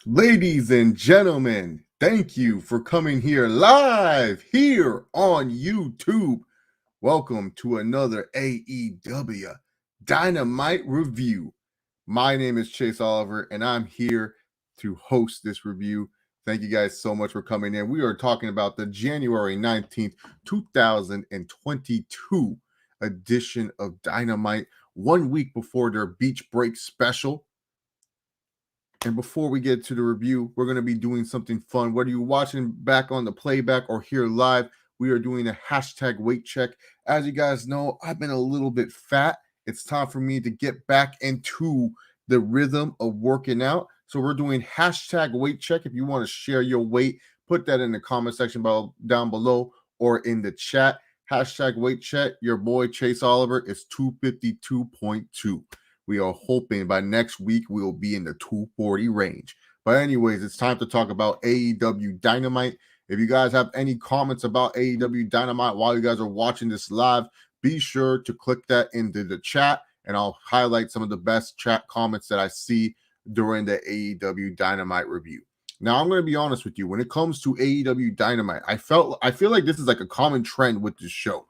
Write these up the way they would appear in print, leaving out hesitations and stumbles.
Ladies and gentlemen, thank you for coming here live here on YouTube. Welcome to another AEW Dynamite review. My name is Chase Oliver, and I'm here to host this review. Thank you guys so much for coming in. We are talking about the January 19th, 2022 edition of Dynamite, 1 week before their Beach Break special. And before we get to the review, we're going to be doing something fun. Whether you're watching back on the playback or here live, we are doing a hashtag weight check. As you guys know, I've been a little bit fat. It's time for me to get back into the rhythm of working out. So we're doing hashtag weight check. If you want to share your weight, put that in the comment section down below or in the chat. Hashtag weight check. Your boy Chase Oliver is 252.2. We are hoping by next week we will be in the 240 range. But anyways, it's time to talk about AEW Dynamite. If you guys have any comments about AEW Dynamite while you guys are watching this live, be sure to click that into the chat, and I'll highlight some of the best chat comments that I see during the AEW Dynamite review. Now, I'm going to be honest with you. When it comes to AEW Dynamite, I feel like this is like a common trend with this show.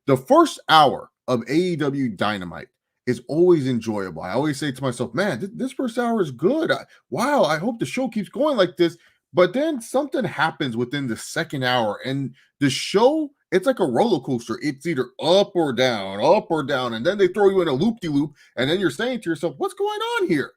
The first hour of AEW Dynamite is always enjoyable. I always say to myself, man, this first hour is good. Wow, I hope the show keeps going like this. But then something happens within the second hour, and the show, it's like a roller coaster. It's either up or down, and then they throw you in a loop-de-loop, and then you're saying to yourself, what's going on here?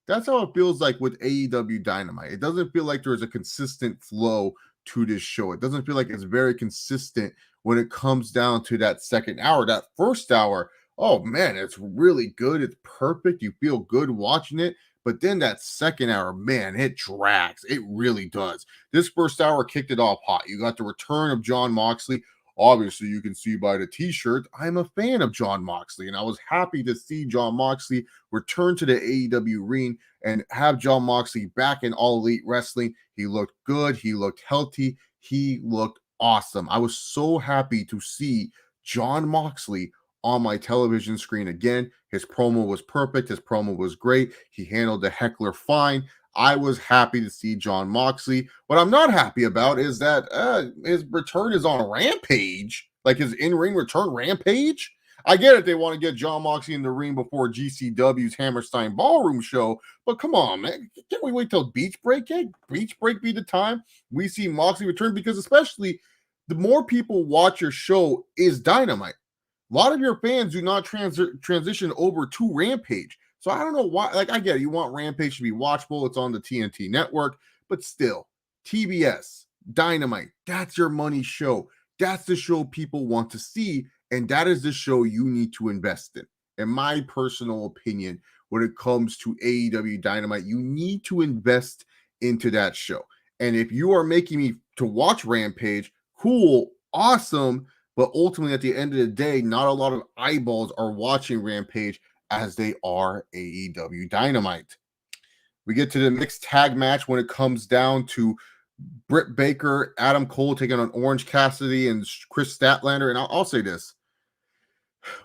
That's how it feels like with AEW Dynamite. It doesn't feel like there's a consistent flow to this show. It doesn't feel like it's very consistent when it comes down to that second hour. That first hour, oh man, it's really good. It's perfect. You feel good watching it. But then that second hour, man, it drags. It really does. This first hour kicked it off hot. You got the return of Jon Moxley. Obviously, you can see by the t-shirt, I'm a fan of Jon Moxley, and I was happy to see Jon Moxley return to the AEW ring and have Jon Moxley back in All Elite Wrestling. He looked good. He looked healthy. He looked awesome. I was so happy to see Jon Moxley on my television screen again. His promo was perfect. His promo was great. He handled the heckler fine. I was happy to see Jon Moxley. What I'm not happy about is that his return is on Rampage, like his in-ring return Rampage. I get it. They want to get Jon Moxley in the ring before GCW's Hammerstein Ballroom show, but come on, man. Can't we wait till Beach Break? Can't Beach Break be the time we see Moxley return? Because especially the more people watch your show is Dynamite. A lot of your fans do not transition over to Rampage. So I don't know why. Like, I get it. You want Rampage to be watchable. It's on the TNT network. But still, TBS, Dynamite, that's your money show. That's the show people want to see. And that is the show you need to invest in. In my personal opinion, when it comes to AEW Dynamite, you need to invest into that show. And if you are making me to watch Rampage, cool, awesome. But ultimately, at the end of the day, not a lot of eyeballs are watching Rampage as they are AEW Dynamite. We get to the mixed tag match when it comes down to Britt Baker, Adam Cole taking on Orange Cassidy and Chris Statlander. And I'll say this.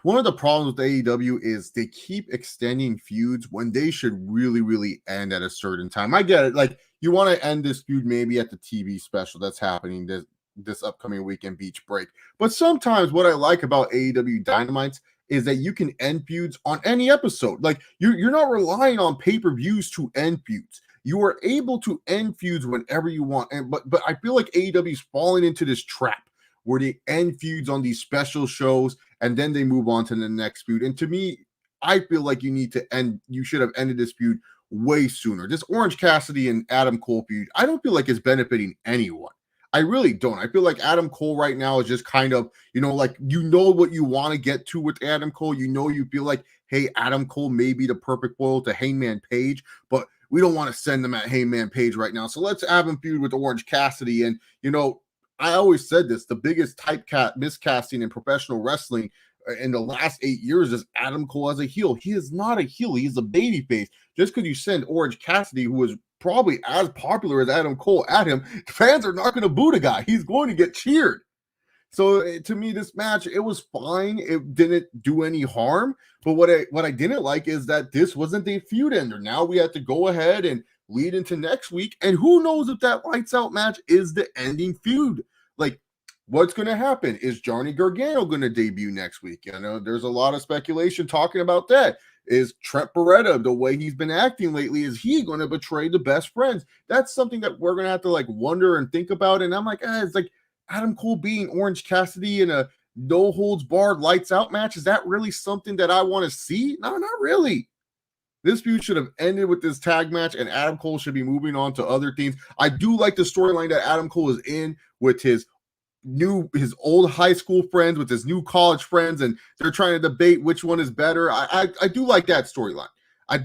One of the problems with AEW is they keep extending feuds when they should really, really end at a certain time. I get it. Like, you want to end this feud maybe at the TV special that's happening this upcoming weekend, Beach Break. But sometimes what I like about AEW Dynamite is that you can end feuds on any episode. Like, you're not relying on pay-per-views to end feuds. You are able to end feuds whenever you want. But I feel like AEW is falling into this trap where they end feuds on these special shows and then they move on to the next feud. And to me, I feel like you should have ended this feud way sooner. This Orange Cassidy and Adam Cole feud, I don't feel like it's benefiting anyone. I really don't. I feel like Adam Cole right now is just kind of, like, what you want to get to with Adam Cole. You feel like, hey, Adam Cole may be the perfect foil to Hangman Page, but we don't want to send them at Hangman Page right now. So let's have him feud with Orange Cassidy. And, I always said this, the biggest miscasting in professional wrestling in the last 8 years is Adam Cole as a heel. He is not a heel. He is a babyface. Just because you send Orange Cassidy, who is probably as popular as Adam Cole, at him, fans are not going to boo the guy. He's going to get cheered. So to me, this match, it was fine. It didn't do any harm. But what I didn't like is that this wasn't the feud ender. Now we have to go ahead and lead into next week. And who knows if that lights out match is the ending feud? Like, what's going to happen? Is Johnny Gargano going to debut next week? You know, there's a lot of speculation talking about that. Is Trent Beretta, the way he's been acting lately, is he going to betray the best friends? That's something that we're going to have to like wonder and think about. And I'm like, it's like Adam Cole being Orange Cassidy in a no holds barred lights out match. Is that really something that I want to see? No, not really. This feud should have ended with this tag match, and Adam Cole should be moving on to other things. I do like the storyline that Adam Cole is in with his old high school friends, with his new college friends, and they're trying to debate which one is better. I do like that storyline. I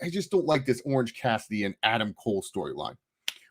just don't like this Orange Cassidy and Adam Cole storyline.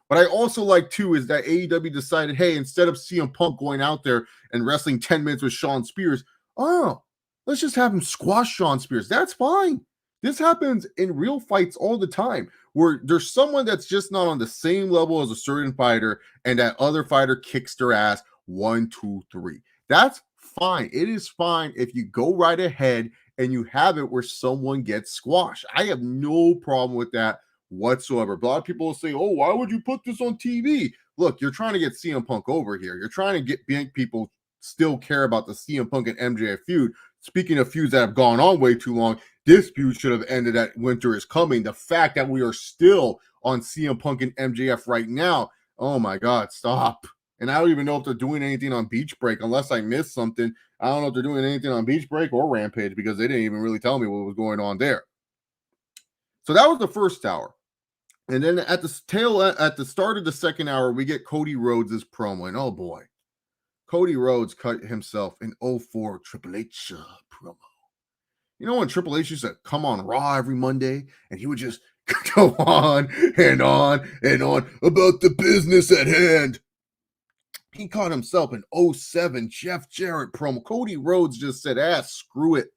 What I also like too is that AEW decided, hey, instead of CM Punk going out there and wrestling 10 minutes with Shawn Spears, let's just have him squash Shawn Spears. That's fine. This happens in real fights all the time, where there's someone that's just not on the same level as a certain fighter, and that other fighter kicks their ass 1, 2, 3. That's fine. It is fine if you go right ahead and you have it where someone gets squashed. I have no problem with that whatsoever. But a lot of people will say, oh, why would you put this on TV? Look, you're trying to get CM Punk over here. You're trying to make people still care about the CM Punk and MJF feud. Speaking of feuds that have gone on way too long, this feud should have ended at Winter is Coming. The fact that we are still on CM Punk and MJF right now, oh my God, stop. And I don't even know if they're doing anything on Beach Break, unless I missed something. I don't know if they're doing anything on Beach Break or Rampage, because they didn't even really tell me what was going on there. So that was the first hour. And then at the start of the second hour, we get Cody Rhodes' promo. And oh boy, Cody Rhodes cut himself an 04 Triple H promo. You know when Triple H used to come on Raw every Monday and he would just go on and on and on about the business at hand? He caught himself an 07 Jeff Jarrett promo. Cody Rhodes just said, screw it.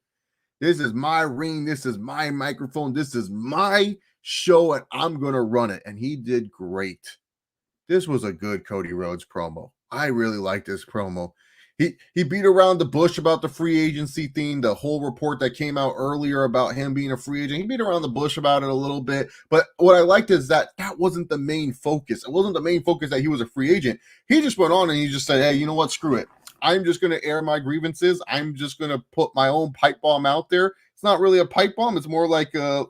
This is my ring. This is my microphone. This is my show, and I'm going to run it. And he did great. This was a good Cody Rhodes promo. I really like this promo. He beat around the bush about the free agency thing, the whole report that came out earlier about him being a free agent. He beat around the bush about it a little bit. But what I liked is that wasn't the main focus. It wasn't the main focus that he was a free agent. He just went on and he just said, hey, you know what? Screw it. I'm just going to air my grievances. I'm just going to put my own pipe bomb out there. It's not really a pipe bomb. It's more like a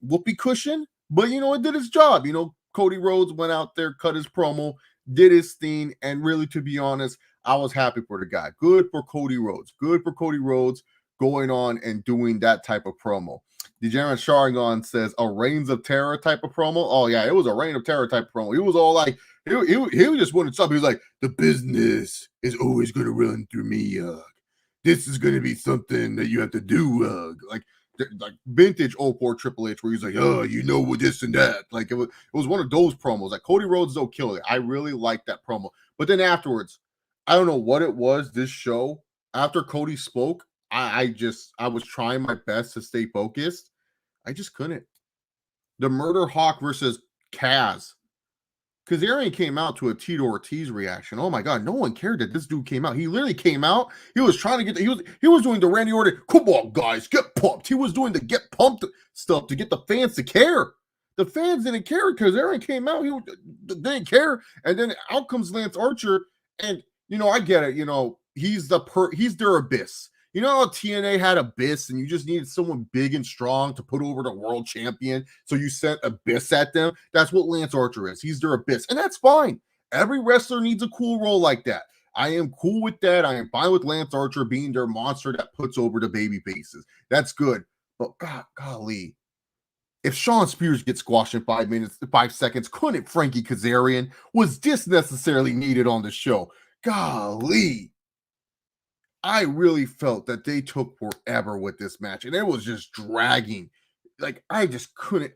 whoopee cushion. But, it did its job. Cody Rhodes went out there, cut his promo, did his thing, and really, to be honest, I was happy for the guy. Good for Cody Rhodes. Good for Cody Rhodes going on and doing that type of promo. Degenerate Sharingan says a Reigns of Terror type of promo. Oh, yeah, it was a Reign of Terror type of promo. He was all like, he just wanted something. He was like, the business is always going to run through me. This is going to be something that you have to do. Like vintage 04 Triple H, where he's like, with this and that. Like it was one of those promos. Like Cody Rhodes is killer. I really liked that promo. But then afterwards, I don't know what it was. This show, after Cody spoke, I was trying my best to stay focused. I just couldn't. The Murder Hawk versus Kaz. Kazarian came out to a Tito Ortiz reaction. Oh my God, no one cared that this dude came out. He literally came out. He was trying to he was doing the Randy Orton, come on guys, get pumped. He was doing the get pumped stuff to get the fans to care. The fans didn't care. Kazarian came out. He didn't care. And then out comes Lance Archer. And, I get it. He's their Abyss. You know how TNA had Abyss and you just needed someone big and strong to put over the world champion, so you sent Abyss at them? That's what Lance Archer is. He's their Abyss, and that's fine. Every wrestler needs a cool role like that. I am cool with that. I am fine with Lance Archer being their monster that puts over the baby faces. That's good. But golly, if Shawn Spears gets squashed in 5 seconds, couldn't Frankie Kazarian? Was this necessarily needed on the show? Golly. I really felt that they took forever with this match, and it was just dragging. Like, I just couldn't.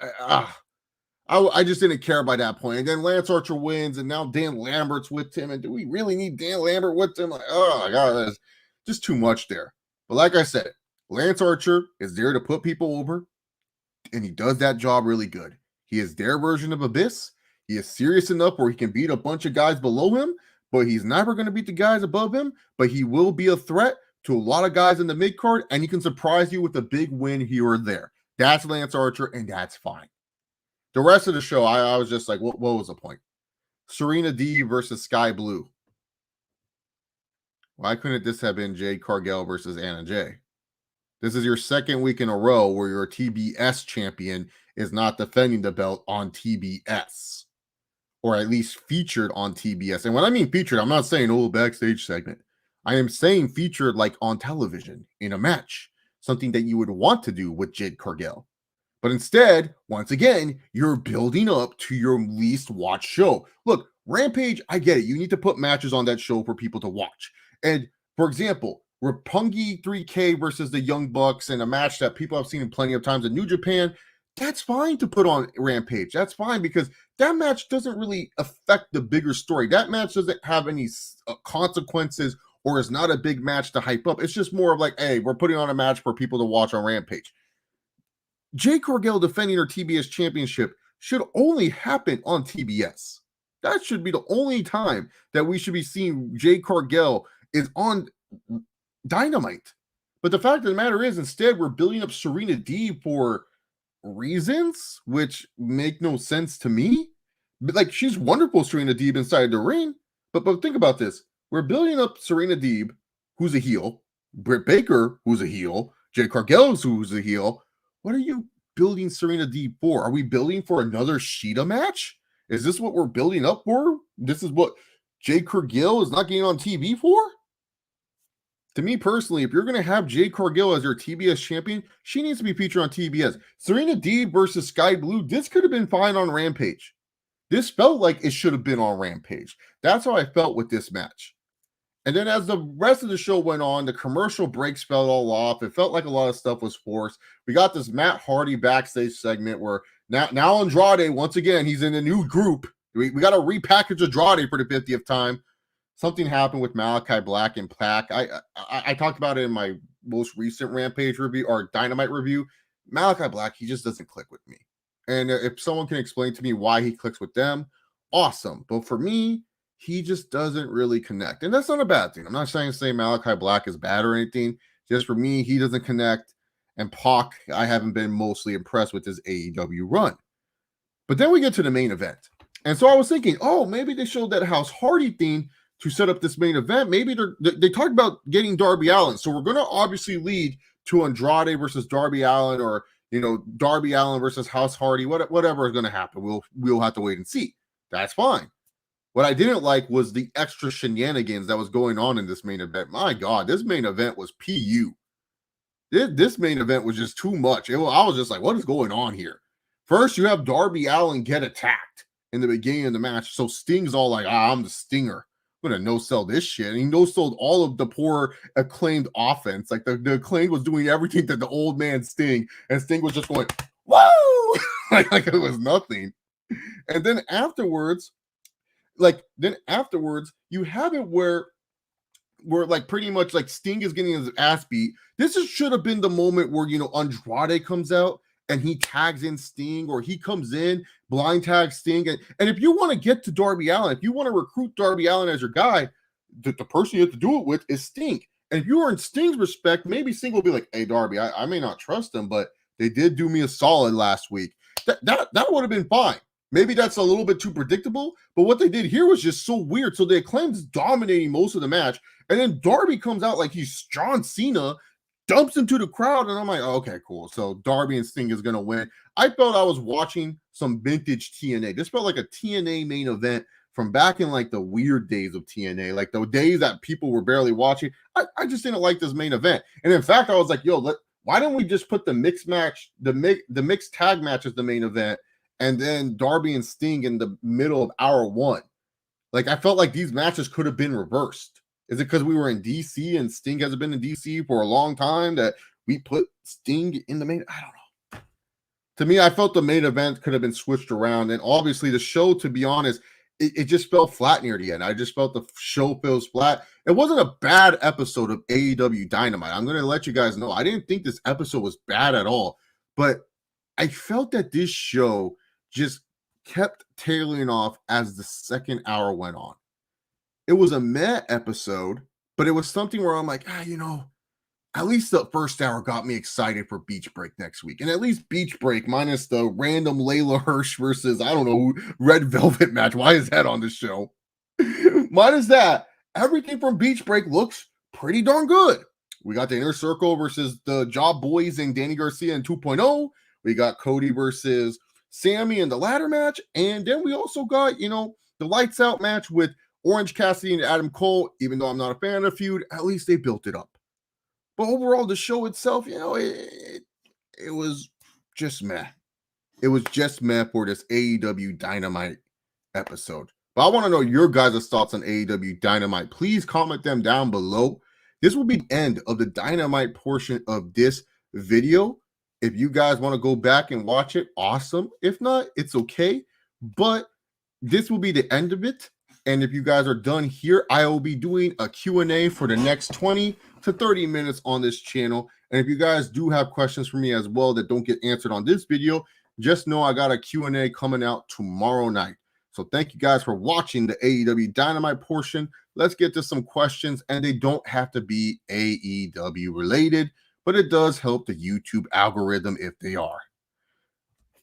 I just didn't care by that point. And then Lance Archer wins, and now Dan Lambert's with him. And do we really need Dan Lambert with him? Like, oh my God, that's just too much there. But like I said, Lance Archer is there to put people over, and he does that job really good. He is their version of Abyss. He is serious enough where he can beat a bunch of guys below him, but he's never going to beat the guys above him. But he will be a threat to a lot of guys in the mid card, and he can surprise you with a big win here or there. That's Lance Archer, and that's fine. The rest of the show, I was just like, what was the point? Serena Deeb versus Sky Blue. Why couldn't this have been Jade Cargill versus Anna Jay? This is your second week in a row where your TBS champion is not defending the belt on TBS, or at least featured on TBS. And when I mean featured, I'm not saying old backstage segment. I am saying featured like on television in a match, something that you would want to do with Jade Cargill. But instead, once again, you're building up to your least watched show. Look, Rampage, I get it. You need to put matches on that show for people to watch. And for example, Roppongi 3K versus the Young Bucks in a match that people have seen plenty of times in New Japan, that's fine to put on Rampage. That's fine because that match doesn't really affect the bigger story. That match doesn't have any consequences or is not a big match to hype up. It's just more of like, hey, we're putting on a match for people to watch on Rampage. Jade Cargill defending her TBS championship should only happen on TBS. That should be the only time that we should be seeing Jade Cargill is on Dynamite. But the fact of the matter is, instead, we're building up Serena Deeb for reasons which make no sense to me. But like, she's wonderful, Serena Deeb, inside the ring. But think about this. We're building up Serena Deeb, who's a heel, Britt Baker, who's a heel, Jade Cargill, who's a heel. What are you building Serena Deeb for? Are we building for another Sheeta match? Is this what we're building up for? This is what Jade Cargill is not getting on TV for? To me personally, if you're going to have Jade Cargill as your TBS champion, she needs to be featured on TBS. Serena Deeb versus Sky Blue, this could have been fine on Rampage. This felt like it should have been on Rampage. That's how I felt with this match. And then as the rest of the show went on, the commercial breaks fell all off. It felt like a lot of stuff was forced. We got this Matt Hardy backstage segment where now Andrade, once again, he's in a new group. We got to repackage Andrade for the 50th time. Something happened with Malachi Black and Pac. I talked about it in my most recent Rampage review or Dynamite review. Malachi Black, he just doesn't click with me. And if someone can explain to me why he clicks with them, awesome. But for me, he just doesn't really connect. And that's not a bad thing. I'm not trying to say Malachi Black is bad or anything. Just for me, he doesn't connect. And Pac, I haven't been mostly impressed with his AEW run. But then we get to the main event. And so I was thinking, oh, maybe they showed that House Hardy theme to set up this main event. Maybe they talked about getting Darby Allin. So we're going to obviously lead to Andrade versus Darby Allin, or, Darby Allin versus House Hardy, whatever is going to happen. We'll have to wait and see. That's fine. What I didn't like was the extra shenanigans that was going on in this main event. My God, this main event was PU. This main event was just too much. I was just like, what is going on here? First, you have Darby Allin get attacked in the beginning of the match. So Sting's all like, I'm the Stinger. I'm going to no-sell this shit. And he no-sold all of the poor Acclaimed offense. Like the Acclaimed was doing everything that the old man Sting, and Sting was just going, whoa! like it was nothing. And then afterwards, you have it where like pretty much like Sting is getting his ass beat. This should have been the moment where, Andrade comes out and he tags in Sting, or he comes in, blind tags Sting. And if you want to get to Darby Allin, if you want to recruit Darby Allin as your guy, the person you have to do it with is Sting. And if you are in Sting's respect, maybe Sting will be like, hey, Darby, I may not trust them, but they did do me a solid last week. That would have been fine. Maybe that's a little bit too predictable, but what they did here was just so weird. So the Acclaimed is dominating most of the match, and then Darby comes out like he's John Cena, dumps into the crowd, and I'm like, oh, okay, cool. So Darby and Sting is going to win. I felt I was watching some vintage TNA. This felt like a TNA main event from back in like the weird days of TNA, like the days that people were barely watching. I just didn't like this main event. And in fact, I was like, why don't we just put the mixed match, the mixed tag match as the main event, and then Darby and Sting in the middle of hour one? Like, I felt like these matches could have been reversed. Is it because we were in DC and Sting hasn't been in DC for a long time that we put Sting in the main? I don't know. To me, I felt the main event could have been switched around. And obviously the show, to be honest, it just fell flat near the end. I just felt the show feels flat. It wasn't a bad episode of AEW Dynamite. I'm going to let you guys know. I didn't think this episode was bad at all. But I felt that this show just kept tailing off as the second hour went on. It was a meh episode, but it was something where I'm like, at least the first hour got me excited for Beach Break next week. And at least Beach Break, minus the random Layla Hirsch versus, I don't know, Red Velvet match. Why is that on the show? Minus that, everything from Beach Break looks pretty darn good. We got the Inner Circle versus the Job Boys and Danny Garcia in 2.0. We got Cody versus Sammy in the ladder match. And then we also got, the lights out match with Orange Cassidy and Adam Cole. Even though I'm not a fan of the feud, at least they built it up. But overall, the show itself, it was just meh. It was just meh for this AEW Dynamite episode. But I want to know your guys' thoughts on AEW Dynamite. Please comment them down below. This will be the end of the Dynamite portion of this video. If you guys want to go back and watch it, awesome. If not, it's okay. But this will be the end of it. And if you guys are done here, I will be doing a Q&A for the next 20 to 30 minutes on this channel. And if you guys do have questions for me as well that don't get answered on this video, just know I got a Q&A coming out tomorrow night. So thank you guys for watching the AEW Dynamite portion. Let's get to some questions, and they don't have to be AEW related, but it does help the YouTube algorithm if they are.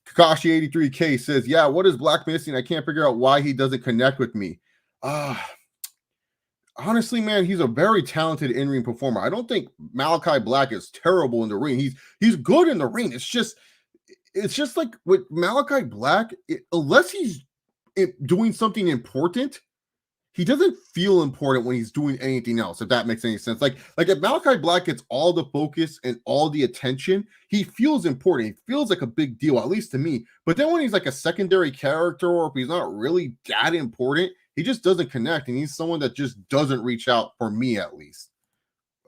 Kakashi83K says, yeah, what is Black missing? I can't figure out why he doesn't connect with me. Honestly, man, he's a very talented in-ring performer. I don't think Malachi Black is terrible in the ring. He's good in the ring. It's just like with Malachi Black, unless he's doing something important, he doesn't feel important when he's doing anything else, if that makes any sense. Like if Malachi Black gets all the focus and all the attention, he feels important. He feels like a big deal, at least to me. But then when he's like a secondary character, or if he's not really that important, he just doesn't connect, and he's someone that just doesn't reach out, for me at least.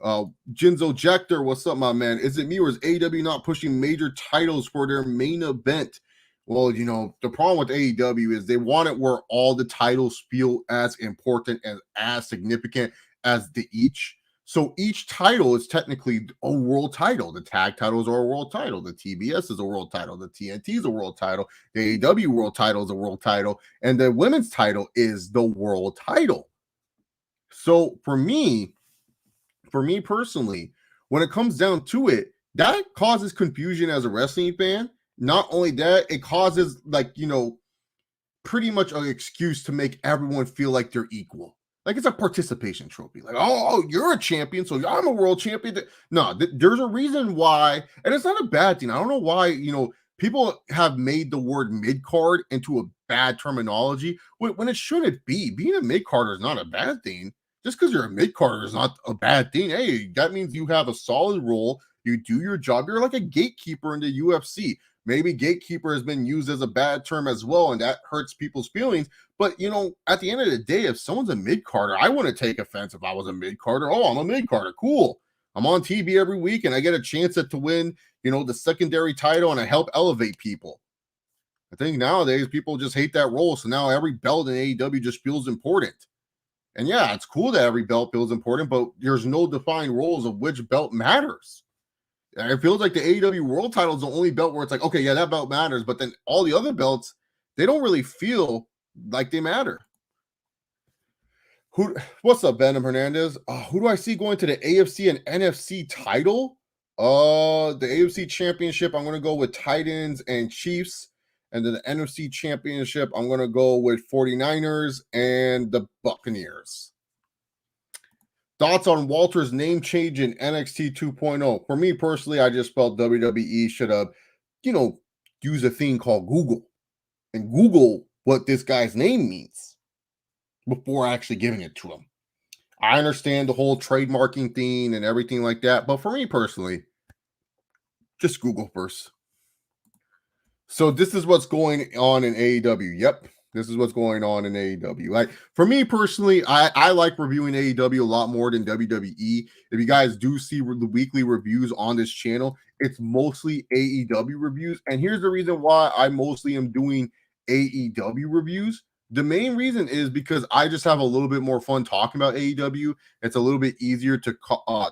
Jinzo Jector, what's up, my man? Is it me, or is AEW not pushing major titles for their main event? Well, the problem with AEW is they want it where all the titles feel as important and as significant as each. So each title is technically a world title. The tag titles are a world title. The TBS is a world title. The TNT is a world title. The AEW world title is a world title. And the women's title is the world title. So for me personally, when it comes down to it, that causes confusion as a wrestling fan. Not only that, it causes pretty much an excuse to make everyone feel like they're equal. Like it's a participation trophy. Like, oh, you're a champion, so I'm a world champion. No, there's a reason why, and it's not a bad thing. I don't know why, people have made the word mid-card into a bad terminology when it shouldn't be. Being a mid-carder is not a bad thing. Just because you're a mid-carder is not a bad thing. Hey, that means you have a solid role. You do your job. You're like a gatekeeper in the UFC. Maybe gatekeeper has been used as a bad term as well, and that hurts people's feelings. But, at the end of the day, if someone's a mid-carder, I wouldn't take offense if I was a mid-carder. Oh, I'm a mid-carder. Cool. I'm on TV every week, and I get a chance to win, the secondary title, and I help elevate people. I think nowadays people just hate that role, so now every belt in AEW just feels important. And yeah, it's cool that every belt feels important, but there's no defined roles of which belt matters. It feels like the AEW World Title is the only belt where it's like, okay, yeah, that belt matters, but then all the other belts, they don't really feel like they matter. What's up, Venom Hernandez? Who do I see going to the AFC and NFC title? The AFC Championship, I'm going to go with Titans and Chiefs. And then the NFC Championship, I'm going to go with 49ers and the Buccaneers. Thoughts on Walter's name change in NXT 2.0? For me personally, I just felt WWE should have, used a thing called Google and Google what this guy's name means before actually giving it to him. I understand the whole trademarking thing and everything like that, but for me personally, just Google first. So this is what's going on in AEW. Yep. This is what's going on in AEW. Like for me personally, I like reviewing AEW a lot more than WWE. If you guys do see the weekly reviews on this channel, it's mostly AEW reviews. And here's the reason why I mostly am doing AEW reviews. The main reason is because I just have a little bit more fun talking about AEW. It's a little bit easier to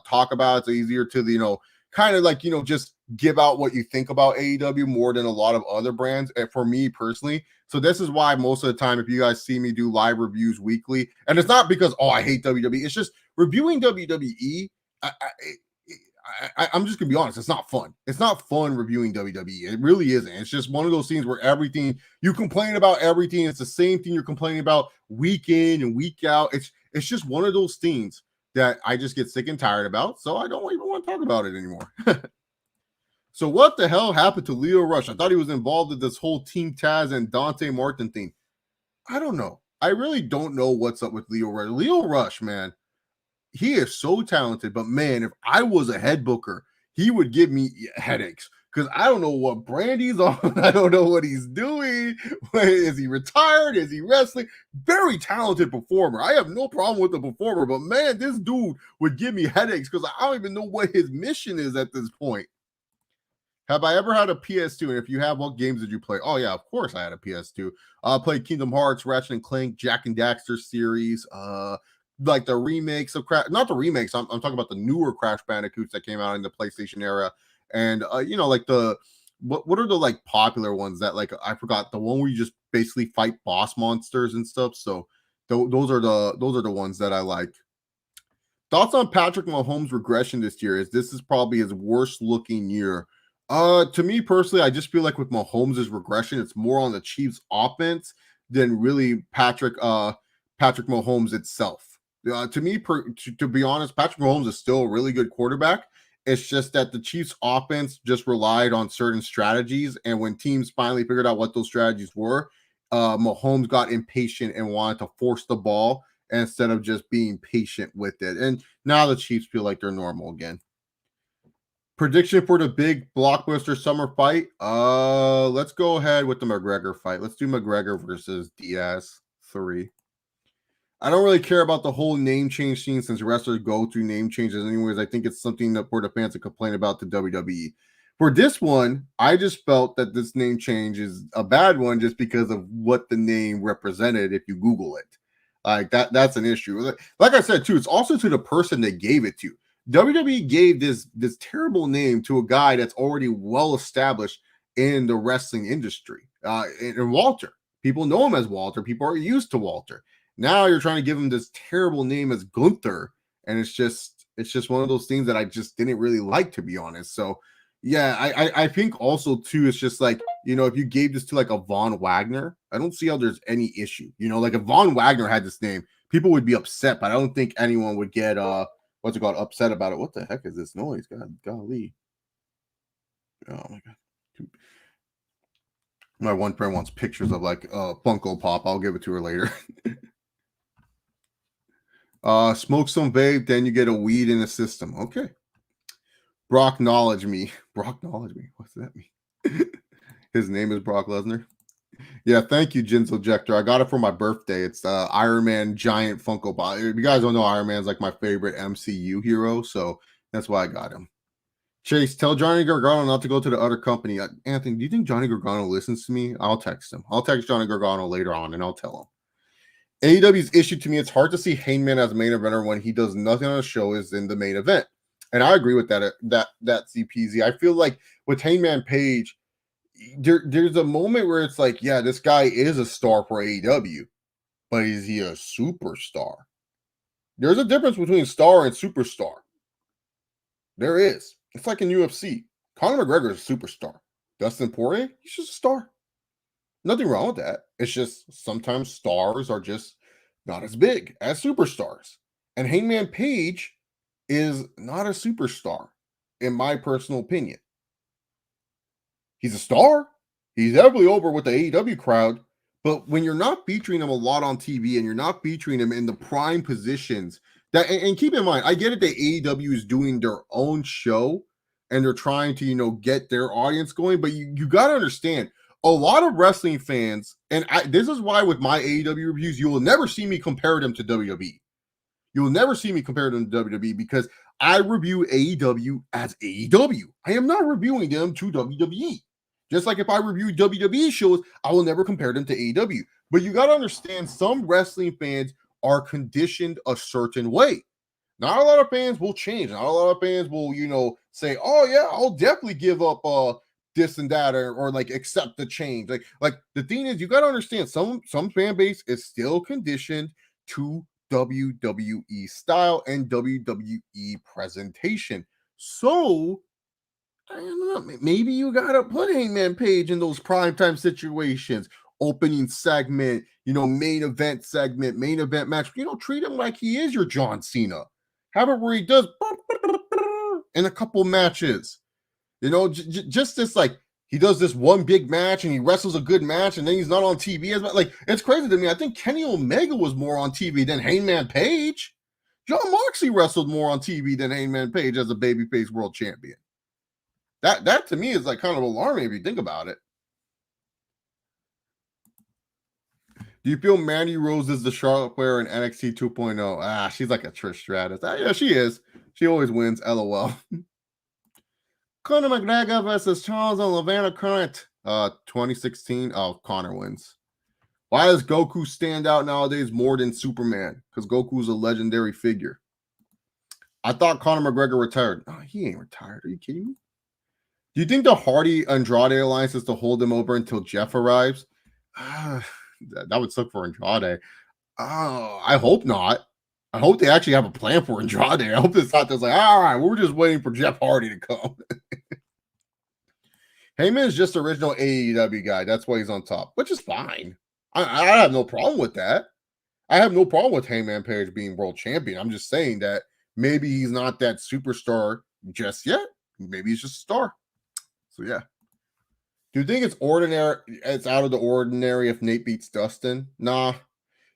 talk about. It's easier to, kind of like, just give out what you think about AEW more than a lot of other brands. And for me personally, so this is why most of the time, if you guys see me do live reviews weekly, and it's not because, I hate WWE, it's just reviewing WWE. I'm just gonna be honest. It's not fun. It's not fun reviewing WWE. It really isn't. It's just one of those things where everything you complain about everything. It's the same thing you're complaining about week in and week out. It's just one of those things that I just get sick and tired about. So I don't even want to talk about it anymore. So what the hell happened to Leo Rush? I thought he was involved in this whole Team Taz and Dante Martin thing. I don't know. I really don't know what's up with Leo Rush. Leo Rush, man, he is so talented, but man, if I was a head booker, he would give me headaches because I don't know what brand he's on. I don't know what he's doing. Is he retired? Is he wrestling? Very talented performer. I have no problem with the performer, but man, this dude would give me headaches because I don't even know what his mission is at this point. Have I ever had a PS2? And if you have, what games did you play? Oh, yeah, of course I had a PS2. I played Kingdom Hearts, Ratchet and Clank, Jack and Daxter series, like the remakes of Crash, not the remakes. I'm talking about the newer Crash Bandicoots that came out in the PlayStation era, and like the what are the like popular ones that like I forgot the one where you just basically fight boss monsters and stuff. So those are the ones that I like. Thoughts on Patrick Mahomes' regression this year? This is probably his worst looking year. To me personally, I just feel like with Mahomes' regression, it's more on the Chiefs' offense than really Patrick Mahomes itself. To me, to be honest, Patrick Mahomes is still a really good quarterback. It's just that the Chiefs' offense just relied on certain strategies, and when teams finally figured out what those strategies were, Mahomes got impatient and wanted to force the ball instead of just being patient with it. And now the Chiefs feel like they're normal again. Prediction for the big blockbuster summer fight. Let's go ahead with the McGregor fight. Let's do McGregor versus Diaz 3. I don't really care about the whole name change scene since wrestlers go through name changes anyways. I think it's something that for the fans to complain about the WWE. For this one, I just felt that this name change is a bad one just because of what the name represented if you Google it. Like that's an issue. Like I said, too, it's also to the person that gave it to. WWE gave this terrible name to a guy that's already well established in the wrestling industry. And Walter, people know him as Walter. People are used to Walter. Now you're trying to give him this terrible name as Gunther, and it's just one of those things that I just didn't really like, to be honest. So yeah, I think also too, it's just like, if you gave this to like a Von Wagner, I don't see how there's any issue. Like if Von Wagner had this name, people would be upset, but I don't think anyone would get what's it called, upset about it. What the heck is this noise? Golly. Oh my god. My one friend wants pictures of like Funko Pop. I'll give it to her later. Smoke some vape, then you get a weed in the system. Okay. Brock knowledge me. Brock knowledge me. What's that mean? His name is Brock Lesnar. Yeah, thank you, Jinzo Jector. I got it for my birthday. It's Iron Man giant Funko Pop. If you guys don't know, Iron Man's like my favorite MCU hero, so that's why I got him. Chase, tell Johnny Gargano not to go to the other company. Anthony, do you think Johnny Gargano listens to me? I'll text him. I'll text Johnny Gargano later on, and I'll tell him. AEW's issue to me, it's hard to see Hangman as a main eventer when he does nothing on the show is in the main event. And I agree with that CPZ. I feel like with Hangman Page, there's a moment where it's like, yeah, this guy is a star for AEW, but is he a superstar? There's a difference between star and superstar. There is. It's like in UFC. Conor McGregor is a superstar. Dustin Poirier, he's just a star. Nothing wrong with that. It's just sometimes stars are just not as big as superstars. And Hangman Page is not a superstar, in my personal opinion. He's a star. He's heavily over with the AEW crowd. But when you're not featuring him a lot on TV and you're not featuring him in the prime positions, and keep in mind, I get it that AEW is doing their own show and they're trying to, get their audience going. But you got to understand, a lot of wrestling fans, and this is why with my AEW reviews, you will never see me compare them to WWE. You will never see me compare them to WWE because I review AEW as AEW. I am not reviewing them to WWE. Just like if I review WWE shows, I will never compare them to AEW. But you got to understand, some wrestling fans are conditioned a certain way. Not a lot of fans will change. Not a lot of fans will, say, oh yeah, I'll definitely give up this and that, or like accept the change. Like the thing is, you got to understand, some fan base is still conditioned to WWE style and WWE presentation. So I don't know, maybe you gotta put Hangman Page in those primetime situations, opening segment, main event segment, main event match. Treat him like he is your John Cena. Have it where he does in a couple matches. Just this, like, he does this one big match and he wrestles a good match and then he's not on TV as much. Like, it's crazy to me. I think Kenny Omega was more on TV than Hangman Page. John Moxley wrestled more on TV than Hangman Page as a babyface world champion. That to me is like kind of alarming if you think about it. Do you feel Mandy Rose is the Charlotte player in NXT 2.0? She's like a Trish Stratus. Yeah, she is. She always wins. LOL. Conor McGregor versus Charles Oliveira current 2016. Oh, Conor wins. Why does Goku stand out nowadays more than Superman? Because Goku's a legendary figure. I thought Conor McGregor retired. Oh, he ain't retired. Are you kidding me? Do you think the Hardy Andrade alliance is to hold him over until Jeff arrives? That would suck for Andrade. I hope not. I hope they actually have a plan for Andrade. I hope it's not just like, all right, we're just waiting for Jeff Hardy to come. Heyman is just original AEW guy. That's why he's on top, which is fine. I have no problem with that. I have no problem with Heyman Page being world champion. I'm just saying that maybe he's not that superstar just yet. Maybe he's just a star. So yeah. Do you think it's ordinary? It's out of the ordinary if Nate beats Dustin? Nah.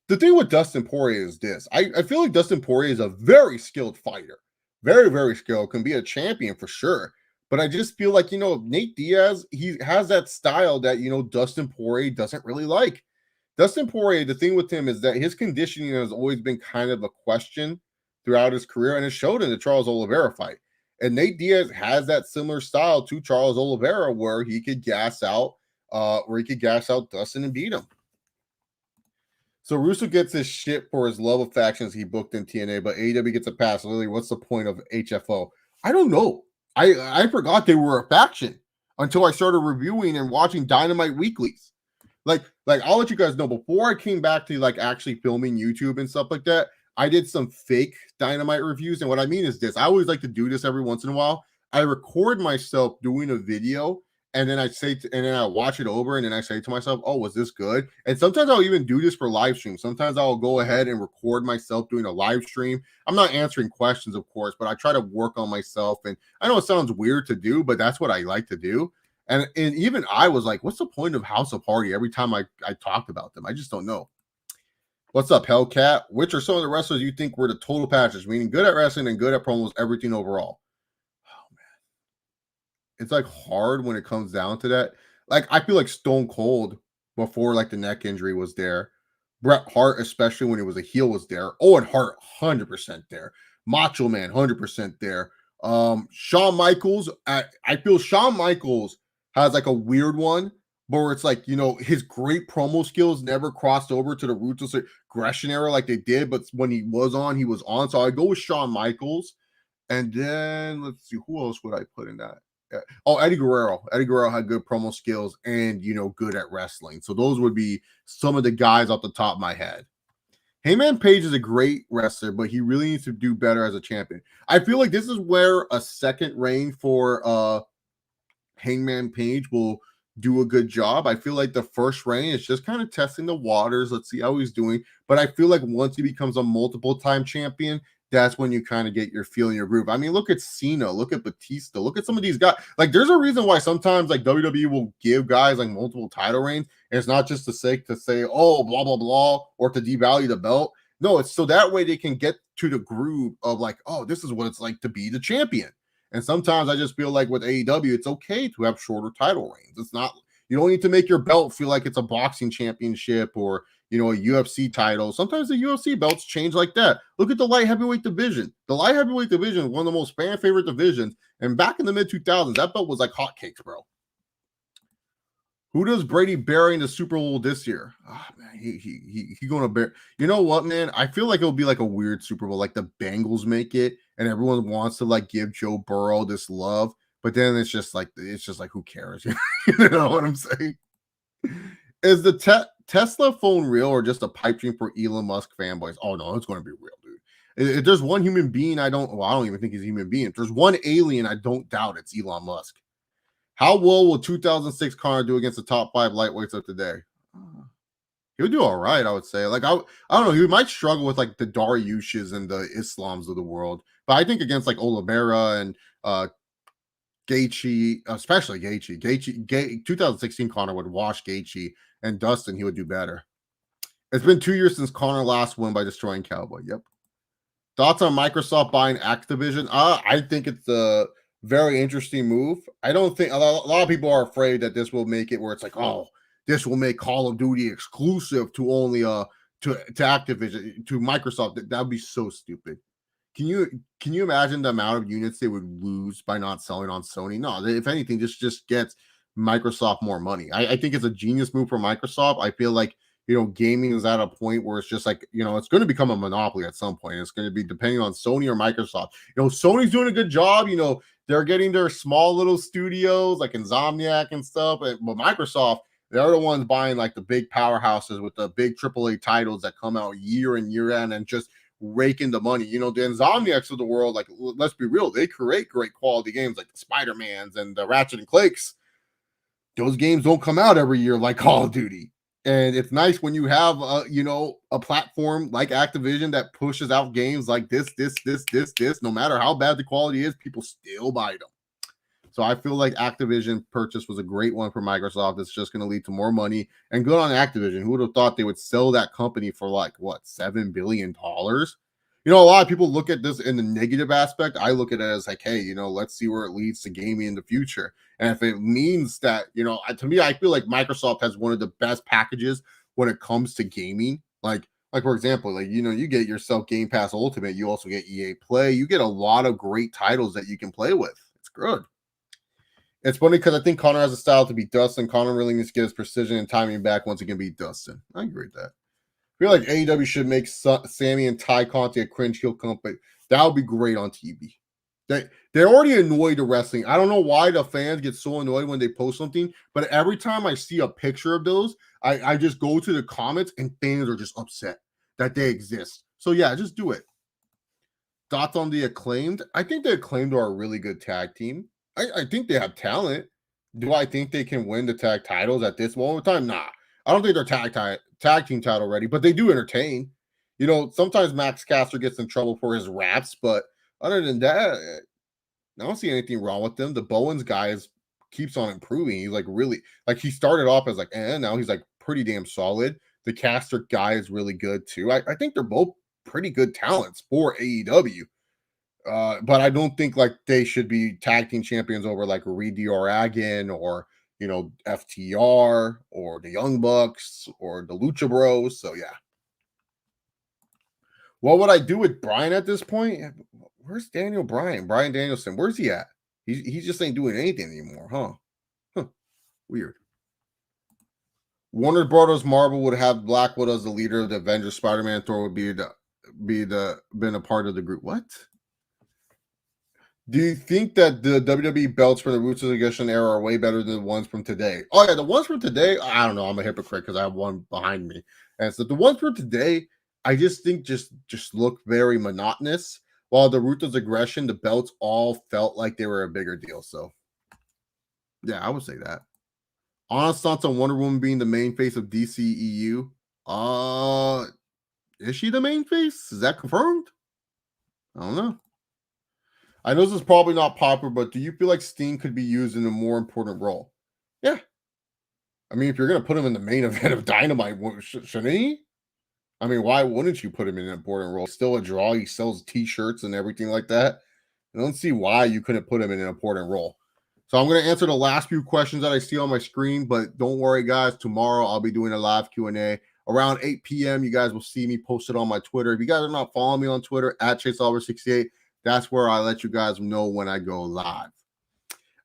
The thing with Dustin Poirier is this. I feel like Dustin Poirier is a very skilled fighter. Very, very skilled. Can be a champion for sure. But I just feel like, Nate Diaz, he has that style that, Dustin Poirier doesn't really like. Dustin Poirier, the thing with him is that his conditioning has always been kind of a question throughout his career, and it showed in the Charles Oliveira fight. And Nate Diaz has that similar style to Charles Oliveira, where he could gas out Dustin and beat him. So Russo gets his shit for his love of factions he booked in TNA, but AEW gets a pass. Literally, what's the point of HFO? I don't know. I forgot they were a faction until I started reviewing and watching Dynamite weeklies. Like I'll let you guys know, before I came back to like actually filming YouTube and stuff like that, I did some fake Dynamite reviews. And what I mean is this: I always like to do this every once in a while. I record myself doing a video, and then I watch it over, and then I say to myself, "Oh, was this good?" And sometimes I'll even do this for live stream. Sometimes I'll go ahead and record myself doing a live stream. I'm not answering questions, of course, but I try to work on myself. And I know it sounds weird to do, but that's what I like to do. And even I was like, what's the point of House of Party every time I talked about them? I just don't know. What's up, Hellcat? Which are some of the wrestlers you think were the total package, meaning good at wrestling and good at promos, everything overall? Oh, man. It's like hard when it comes down to that. Like, I feel like Stone Cold, before like the neck injury, was there. Bret Hart, especially when he was a heel, was there. Owen Hart, 100% there. Macho Man, 100% there. Shawn Michaels, I feel Shawn Michaels has like a weird one, but where it's like, his great promo skills never crossed over to the Ruthless Aggression era like they did, but when he was on, he was on. So I go with Shawn Michaels. And then let's see, who else would I put in that? Oh, Eddie Guerrero. Eddie Guerrero had good promo skills and, good at wrestling. So those would be some of the guys off the top of my head. Heyman Page is a great wrestler, but he really needs to do better as a champion. I feel like this is where a second reign for Hangman Page will do a good job. I feel like the first reign is just kind of testing the waters. Let's see how he's doing. But I feel like once he becomes a multiple-time champion, that's when you kind of get your feel in your groove. I mean, look at Cena, look at Batista, look at some of these guys. Like, there's a reason why sometimes like WWE will give guys like multiple title reigns. And it's not just to say, oh, blah, blah, blah, or to devalue the belt. No, it's so that way they can get to the groove of like, oh, this is what it's like to be the champion. And sometimes I just feel like with AEW, it's okay to have shorter title reigns. It's not, you don't need to make your belt feel like it's a boxing championship or, a UFC title. Sometimes the UFC belts change like that. Look at the light heavyweight division. The light heavyweight division is one of the most fan favorite divisions. And back in the mid 2000s, that belt was like hotcakes, bro. Who does Brady bury in the Super Bowl this year? Oh, man, he going to bury. You know what, man? I feel like it'll be like a weird Super Bowl, like the Bengals make it, and everyone wants to like give Joe Burrow this love, but then it's just like who cares? You know what I'm saying? Is the Tesla phone real or just a pipe dream for Elon Musk fanboys? Oh no, it's going to be real, dude. If there's one human being I don't even think he's a human being. If there's one alien I don't doubt, it's Elon Musk. How well will 2006 Conor do against the top 5 lightweights of today? He would do all right, I would say. Like I don't know, he might struggle with like the Dariushs and the Islams of the world, but I think against like Oliveira and Gaethje, especially Gaethje, 2016 Conor would wash Gaethje, and Dustin he would do better. It's been 2 years since Conor last won by destroying Cowboy. Yep. Thoughts on Microsoft buying Activision? I think it's a very interesting move. I don't think a lot of people are afraid that this will make it where it's like, oh, this will make Call of Duty exclusive to only to Activision, to Microsoft. That would be so stupid. Can you imagine the amount of units they would lose by not selling on Sony? No, if anything, just gets Microsoft more money. I think it's a genius move for Microsoft. I feel like gaming is at a point where it's just like, it's going to become a monopoly at some point. It's going to be depending on Sony or Microsoft. Sony's doing a good job. They're getting their small little studios like Insomniac and stuff. But Microsoft, they're the ones buying like the big powerhouses with the big AAA titles that come out year in, year out, and just raking the money. The Insomniacs of the world, like, let's be real, they create great quality games like the Spider-Mans and the Ratchet and Clanks. Those games don't come out every year like Call of Duty. And it's nice when you have a platform like Activision that pushes out games like this. No matter how bad the quality is, people still buy them. So I feel like Activision purchase was a great one for Microsoft. It's just going to lead to more money, and good on Activision. Who would have thought they would sell that company for like what, $7 billion? A lot of people look at this in the negative aspect. I look at it as like, hey, let's see where it leads to gaming in the future. And if it means that, to me, I feel like Microsoft has one of the best packages when it comes to gaming. Like for example, like, you get yourself Game Pass Ultimate. You also get EA Play. You get a lot of great titles that you can play with. It's good. It's funny because I think Conor has a style to beat Dustin. Conor really needs to get his precision and timing back once he can beat Dustin. I agree with that. I feel like AEW should make Sammy and Ty Conti a cringe heel company. That would be great on TV. They're already annoyed at wrestling. I don't know why the fans get so annoyed when they post something, but every time I see a picture of those, I just go to the comments and fans are just upset that they exist. So yeah, just do it. Thoughts on the Acclaimed? I think the Acclaimed are a really good tag team. I think they have talent. Do I think they can win the tag titles at this moment in time? Nah. I don't think they're tag team title ready, but they do entertain. Sometimes Max Caster gets in trouble for his raps, but other than that, I don't see anything wrong with them. The Bowens guy keeps on improving. He's like really, like, he started off as like, now he's like pretty damn solid. The Caster guy is really good too. I think they're both pretty good talents for AEW. But I don't think like they should be tag team champions over like Reed D'Aragon or FTR or the Young Bucks or the Lucha Bros. So yeah. What would I do with Brian at this point? Where's Daniel Bryan? Brian Danielson. Where's he at? He just ain't doing anything anymore, huh? Weird. Warner Brothers Marvel would have Blackwood as the leader of the Avengers. Spider-Man, Thor would been a part of the group. What? Do you think that the WWE belts from the Roots of the Regression era are way better than the ones from today? Oh yeah, the ones from today, I don't know. I'm a hypocrite because I have one behind me. And so the ones from today, I just think just look very monotonous. While the Roots of Regression, the belts all felt like they were a bigger deal. So yeah, I would say that. Honest thoughts on Wonder Woman being the main face of DCEU? Is she the main face? Is that confirmed? I don't know. I know this is probably not popular, but do you feel like Sting could be used in a more important role? Yeah. I mean, if you're going to put him in the main event of Dynamite, shouldn't he? I mean, why wouldn't you put him in an important role? Still a draw. He sells T-shirts and everything like that. I don't see why you couldn't put him in an important role. So I'm going to answer the last few questions that I see on my screen, but don't worry, guys. Tomorrow I'll be doing a live Q&A. Around 8 p.m., you guys will see me posted on my Twitter. If you guys are not following me on Twitter, at ChaseOliver68, that's where I let you guys know when I go live.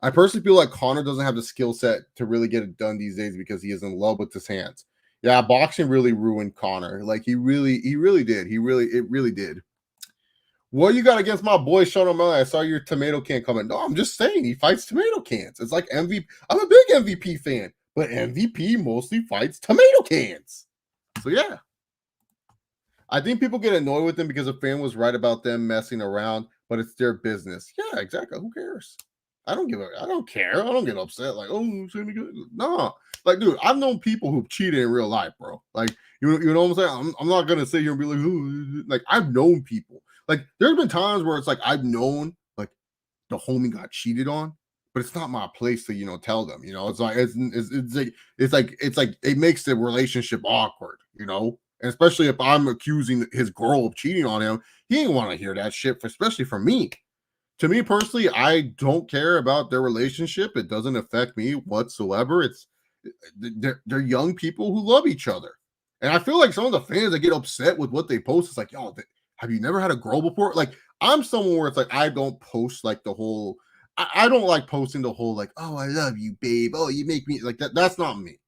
I personally feel like Conor doesn't have the skill set to really get it done these days because he is in love with his hands. Yeah, boxing really ruined Conor. Like he really did. It really did. What you got against my boy Sean O'Malley? I saw your tomato can coming. No, I'm just saying he fights tomato cans. It's like MVP. I'm a big MVP fan, but MVP mostly fights tomato cans. So yeah. I think people get annoyed with them because a fan was right about them messing around, but it's their business. Yeah, exactly. Who cares? I don't care. I don't get upset. Like, oh, no. Like, dude, I've known people who've cheated in real life, bro. Like, you know what I'm saying? I'm not gonna sit here and be like, ooh, like, I've known people. Like, there's been times where it's like I've known like the homie got cheated on, but it's not my place to tell them. It's like it's like it makes the relationship awkward. And especially if I'm accusing his girl of cheating on him, he ain't want to hear that shit. Especially from me. To me personally, I don't care about their relationship. It doesn't affect me whatsoever. They're young people who love each other, and I feel like some of the fans that get upset with what they post is like, yo, have you never had a girl before? Like, I'm someone where it's like I don't post like the whole. I don't like posting the whole like, oh, I love you, babe. Oh, you make me like that. That's not me.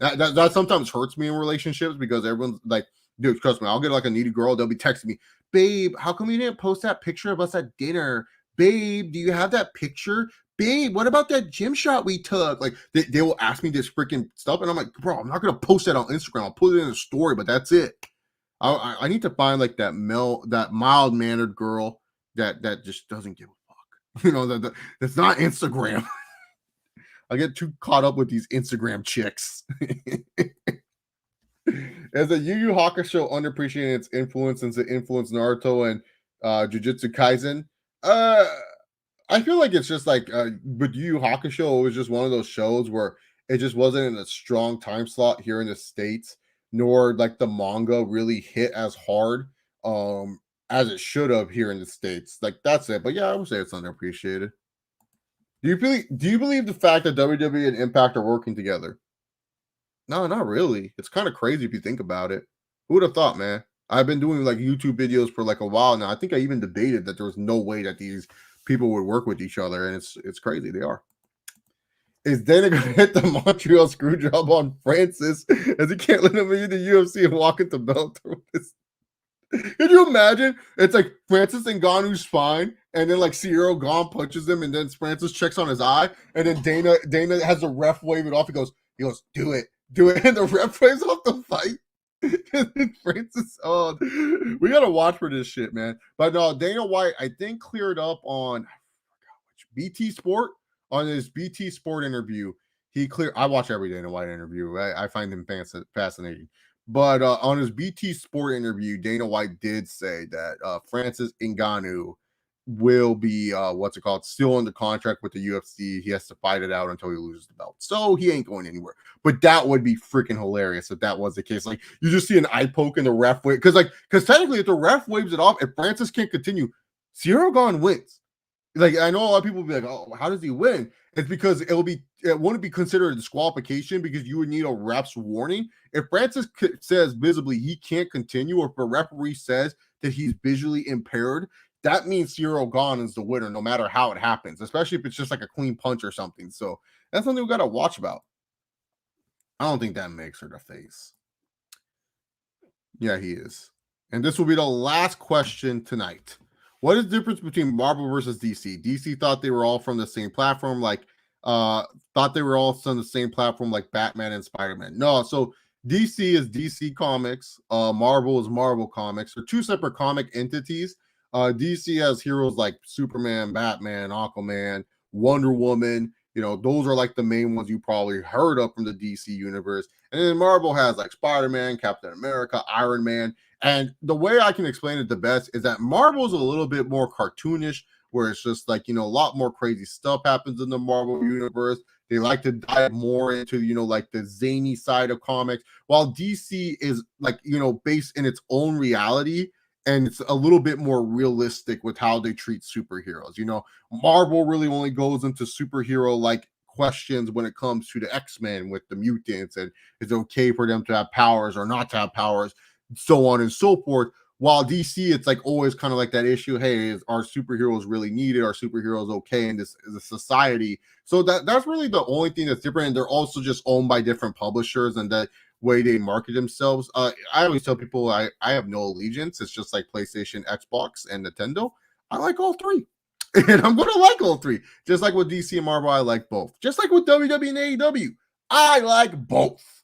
That sometimes hurts me in relationships because everyone's like, dude, trust me, I'll get like a needy girl. They'll be texting me, babe, how come you didn't post that picture of us at dinner? Babe, do you have that picture? Babe, what about that gym shot we took? Like they will ask me this freaking stuff, and I'm like, bro, I'm not gonna post that on Instagram. I'll put it in a story, but that's it. I need to find like that mild mannered girl that just doesn't give a fuck. That's not Instagram. I get too caught up with these Instagram chicks. As a Yu Yu Hakusho underappreciating its influence since it influenced Naruto and Jujutsu Kaisen. I feel like it's just like with Yu Yu Hakusho, it was just one of those shows where it just wasn't in a strong time slot here in the States, nor like the manga really hit as hard as it should have here in the States. Like that's it. But yeah, I would say it's underappreciated. Do you believe the fact that WWE and Impact are working together? No, not really. It's kind of crazy if you think about it. Who would have thought, man? I've been doing like YouTube videos for like a while now. I think I even debated that there was no way that these people would work with each other, and it's crazy. They are. Is Dana gonna hit the Montreal screw job on Francis as he can't let him into the UFC and walk into Bellator with his? Could you imagine? It's like Francis Ngannou's spine, and then like Cyril Gane punches him, and then Francis checks on his eye, and then Dana has the ref wave it off. He goes, do it, and the ref waves off the fight. And Francis, oh, we gotta watch for this shit, man. But no, Dana White, I think cleared up on BT Sport on his BT Sport interview. I watch every Dana White interview. I find him fascinating. But on his BT Sport interview, Dana White did say that Francis Ngannou will be still under contract with the UFC. He has to fight it out until he loses the belt. So he ain't going anywhere. But that would be freaking hilarious if that was the case. Like you just see an eye poke in the ref wave. Because technically if the ref waves it off, if Francis can't continue, Cyril Gane wins. Like I know a lot of people will be like, oh, how does he win? It's because it wouldn't be considered a disqualification because you would need a ref's warning. If Francis says visibly he can't continue, or if a referee says that he's visually impaired, that means Cyril Gane is the winner, no matter how it happens, especially if it's just like a clean punch or something. So that's something we got to watch about. I don't think that makes her the face. Yeah, he is. And this will be the last question tonight. What is the difference between Marvel versus DC? DC thought they were all from the same platform, like thought they were all on the same platform, like Batman and Spider-Man. No, so DC is DC Comics, Marvel is Marvel Comics. They're two separate comic entities. DC has heroes like Superman, Batman, Aquaman, Wonder Woman. Those are like the main ones you probably heard of from the DC universe. And then Marvel has like Spider-Man, Captain America, Iron Man. And the way I can explain it the best is that Marvel's a little bit more cartoonish, where it's just like, a lot more crazy stuff happens in the Marvel universe. They like to dive more into, like the zany side of comics, while DC is like, based in its own reality. And it's a little bit more realistic with how they treat superheroes. Marvel really only goes into superhero like questions when it comes to the X-Men with the mutants, and it's okay for them to have powers or not to have powers, so on and so forth. While DC, it's like always kind of like that issue. Hey, are superheroes really needed? Are superheroes okay in this society? So that's really the only thing that's different. And they're also just owned by different publishers, and that way they market themselves. I always tell people I have no allegiance. It's just like PlayStation, Xbox, and Nintendo. I like all three. And I'm going to like all three. Just like with DC and Marvel, I like both. Just like with WWE and AEW, I like both.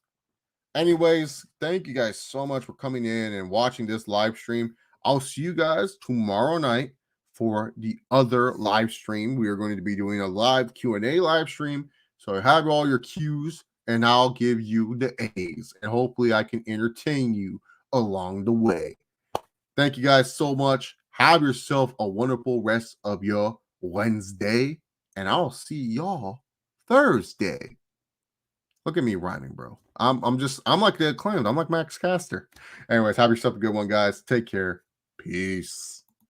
Anyways, thank you guys so much for coming in and watching this live stream. I'll see you guys tomorrow night for the other live stream. We are going to be doing a live Q&A live stream. So have all your Q's and I'll give you the A's. And hopefully I can entertain you along the way. Thank you guys so much. Have yourself a wonderful rest of your Wednesday. And I'll see y'all Thursday. Look at me rhyming, bro. I'm like the acclaimed. I'm like Max Caster. Anyways, have yourself a good one, guys. Take care. Peace.